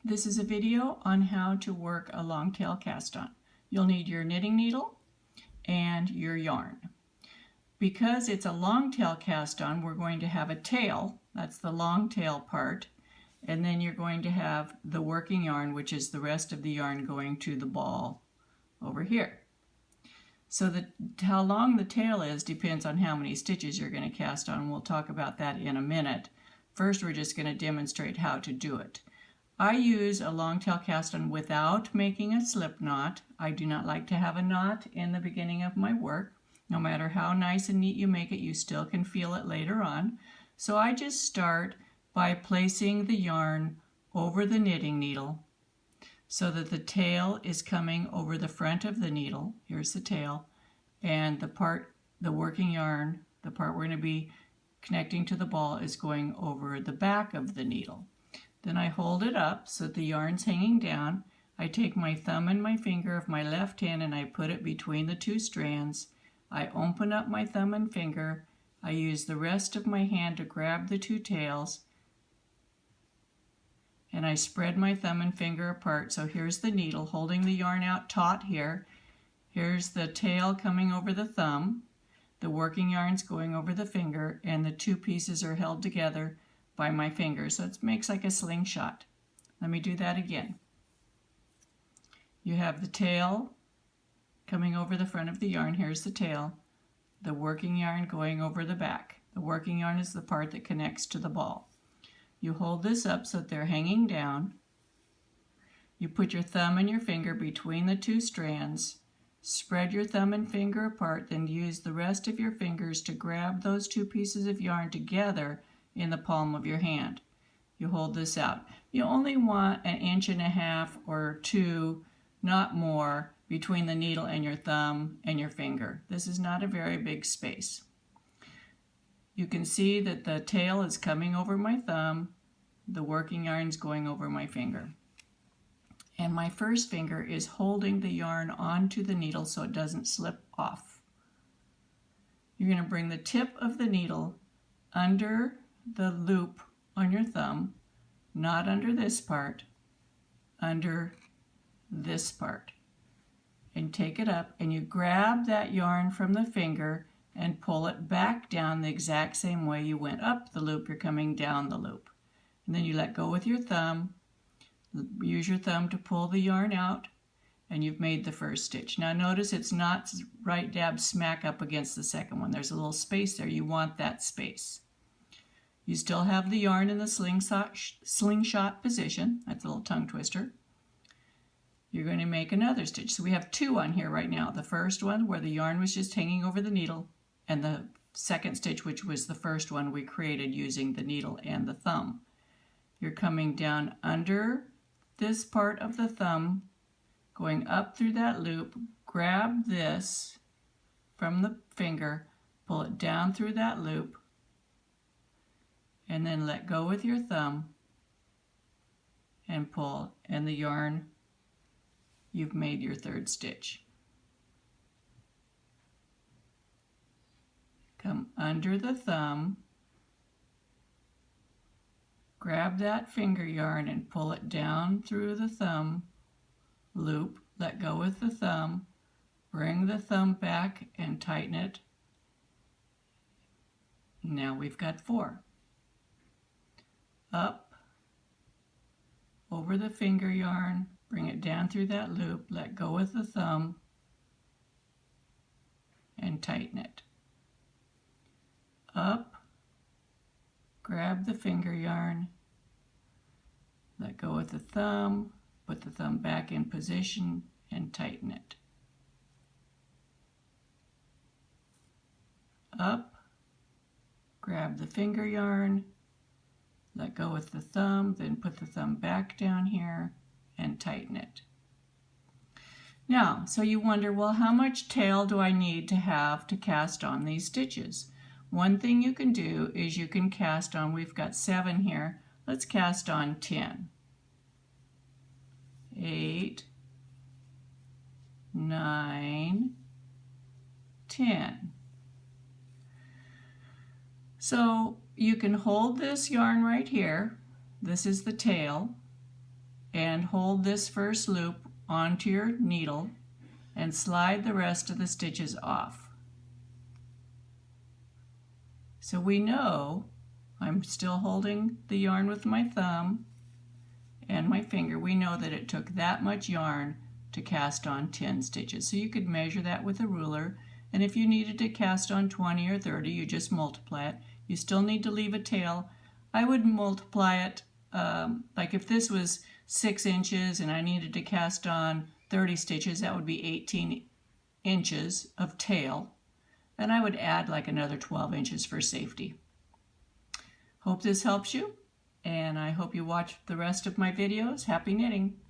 This is a video on how to work a long tail cast on. You'll need your knitting needle and your yarn. Because it's a long tail cast on, we're going to have a tail, that's the long tail part, and then you're going to have the working yarn, which is the rest of the yarn going to the ball over here. So how long the tail is depends on how many stitches you're going to cast on. We'll talk about that in a minute. First, we're just going to demonstrate how to do it. I use a long tail cast on without making a slip knot. I do not like to have a knot in the beginning of my work. No matter how nice and neat you make it, you still can feel it later on. So I just start by placing the yarn over the knitting needle so that the tail is coming over the front of the needle. Here's the tail, and the working yarn, the part we're going to be connecting to the ball, is going over the back of the needle. Then I hold it up so that the yarn's hanging down. I take my thumb and my finger of my left hand and I put it between the two strands. I open up my thumb and finger. I use the rest of my hand to grab the two tails, and I spread my thumb and finger apart. So here's the needle holding the yarn out taut here. Here's the tail coming over the thumb. The working yarn's going over the finger, and the two pieces are held together by my fingers, so it makes like a slingshot. Let me do that again. You have the tail coming over the front of the yarn. Here's the tail. The working yarn going over the back. The working yarn is the part that connects to the ball. You hold this up so that they're hanging down. You put your thumb and your finger between the two strands. Spread your thumb and finger apart, then use the rest of your fingers to grab those two pieces of yarn together in the palm of your hand. You hold this out. You only want 1.5 inches or 2, not more, between the needle and your thumb and your finger. This is not a very big space. You can see that the tail is coming over my thumb, the working yarn is going over my finger. And my first finger is holding the yarn onto the needle so it doesn't slip off. You're going to bring the tip of the needle under the loop on your thumb, not under this part, under this part, and take it up, and you grab that yarn from the finger and pull it back down the exact same way you went up the loop. You're coming down the loop, and then you let go with your thumb. Use your thumb to pull the yarn out, and you've made the first stitch. Now notice it's not right dab smack up against the second one. There's a little space there. You want that space. You still have the yarn in the slingshot position. That's a little tongue twister. You're going to make another stitch. So we have 2 on here right now. The first one where the yarn was just hanging over the needle, and the second stitch, which was the first one we created using the needle and the thumb. You're coming down under this part of the thumb, going up through that loop, grab this from the finger, pull it down through that loop, and then let go with your thumb and pull, and the yarn, you've made your third stitch. Come under the thumb, grab that finger yarn and pull it down through the thumb loop, let go with the thumb, bring the thumb back and tighten it. Now we've got 4. Up, over the finger yarn, bring it down through that loop, let go with the thumb, and tighten it. Up, grab the finger yarn, let go with the thumb, put the thumb back in position, and tighten it. Up, grab the finger yarn, let go with the thumb, then put the thumb back down here and tighten it. Now, so you wonder, well, how much tail do I need to have to cast on these stitches? One thing you can do is you can cast on, we've got 7 here, let's cast on 10. 8, 9, 10. So you can hold this yarn right here. This is the tail. and hold this first loop onto your needle and slide the rest of the stitches off. So we know I'm still holding the yarn with my thumb and my finger. We know that it took that much yarn to cast on 10 stitches. So you could measure that with a ruler, and if you needed to cast on 20 or 30, you just multiply it. You still need to leave a tail. I would multiply it, like if this was 6 inches and I needed to cast on 30 stitches, that would be 18 inches of tail. And I would add like another 12 inches for safety. Hope this helps you, and I hope you watch the rest of my videos. Happy knitting!